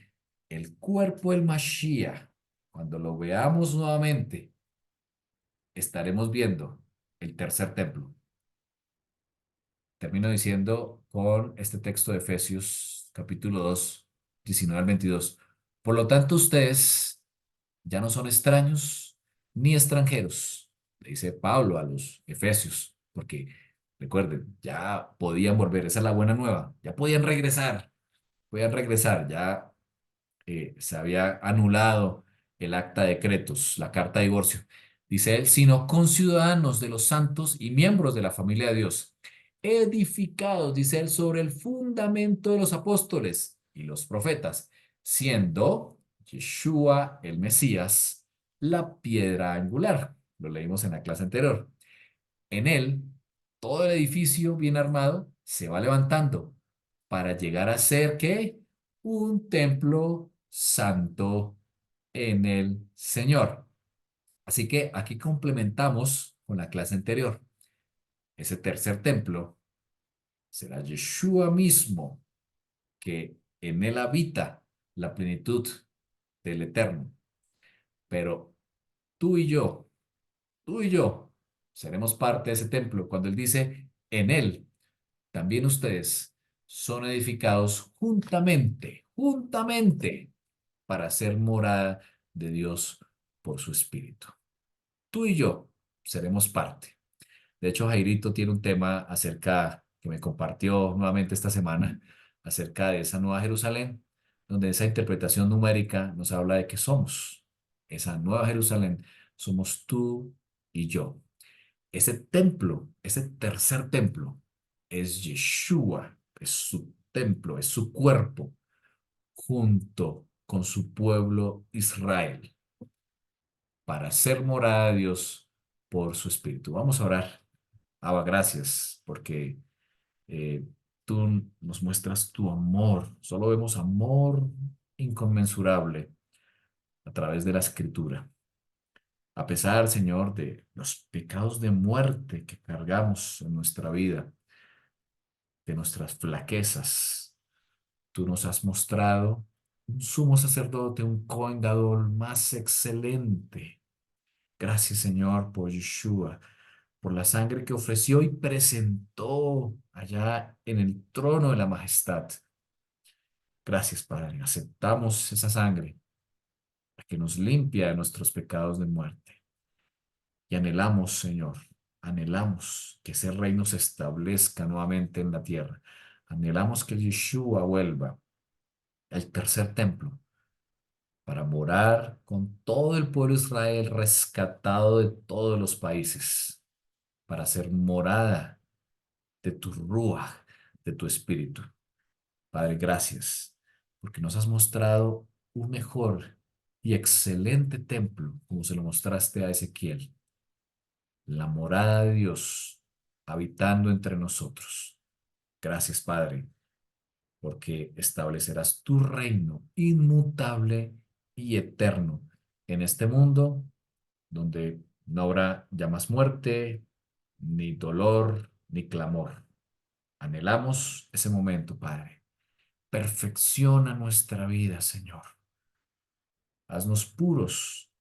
el cuerpo del Mashiach, cuando lo veamos nuevamente, estaremos viendo el tercer templo. Termino diciendo con este texto de Efesios capítulo 2, 19 al 22. Por lo tanto, ustedes ya no son extraños ni extranjeros, le dice Pablo a los Efesios, porque recuerden, ya podían volver, esa es la buena nueva, ya podían regresar, ya se había anulado el acta de decretos, la carta de divorcio. Dice él, sino conciudadanos de los santos y miembros de la familia de Dios, edificados, dice él, sobre el fundamento de los apóstoles y los profetas, siendo Yeshua el Mesías la piedra angular. Lo leímos en la clase anterior. En él, todo el edificio bien armado se va levantando para llegar a ser, ¿qué? Un templo santo en el Señor. Así que aquí complementamos con la clase anterior. Ese tercer templo será Yeshua mismo, que en él habita la plenitud del Eterno. Pero tú y yo, tú y yo, seremos parte de ese templo. Cuando él dice, en él, también ustedes son edificados juntamente, para ser morada de Dios por su Espíritu. Tú y yo seremos parte. De hecho, Jairito tiene un tema acerca que me compartió nuevamente esta semana, acerca de esa nueva Jerusalén, donde esa interpretación numérica nos habla de que somos esa nueva Jerusalén, somos tú y yo. Ese templo, ese tercer templo, es Yeshua, es su templo, es su cuerpo, junto con su pueblo Israel, para ser morada de Dios por su Espíritu. Vamos a orar. Abba, gracias, porque eh, tú nos muestras tu amor. Solo vemos amor inconmensurable a través de la Escritura. A pesar, Señor, de los pecados de muerte que cargamos en nuestra vida, de nuestras flaquezas, tú nos has mostrado un sumo sacerdote, un Cohen Gadol más excelente. Gracias, Señor, por Yeshua, por la sangre que ofreció y presentó allá en el trono de la majestad. Gracias, Padre. Aceptamos esa sangre que nos limpia de nuestros pecados de muerte. Y anhelamos, Señor, anhelamos que ese reino se establezca nuevamente en la tierra. Anhelamos que Yeshua vuelva al tercer templo para morar con todo el pueblo de Israel rescatado de todos los países, para ser morada de tu Ruach, de tu Espíritu. Padre, gracias, porque nos has mostrado un mejor y excelente templo, como se lo mostraste a Ezequiel, la morada de Dios habitando entre nosotros. Gracias, Padre, porque establecerás tu reino inmutable y eterno en este mundo donde no habrá ya más muerte, ni dolor, ni clamor. Anhelamos ese momento, Padre. Perfecciona nuestra vida, Señor. Haznos puros,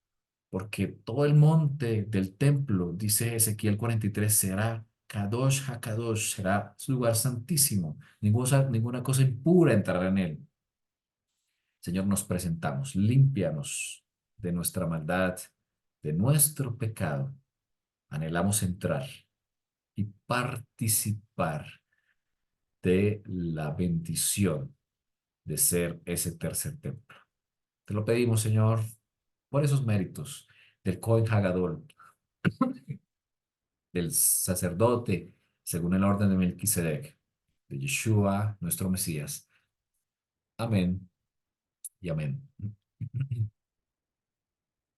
porque todo el monte del templo, dice Ezequiel 43, será Kadosh HaKadosh, será su lugar santísimo. Ninguna cosa impura entrará en él. Señor, nos presentamos, límpianos de nuestra maldad, de nuestro pecado. Anhelamos entrar y participar de la bendición de ser ese tercer templo. Te lo pedimos, Señor, por esos méritos del Cohen Hagadol, del sacerdote, según el orden de Melquisedec, de Yeshua, nuestro Mesías. Amén y amén.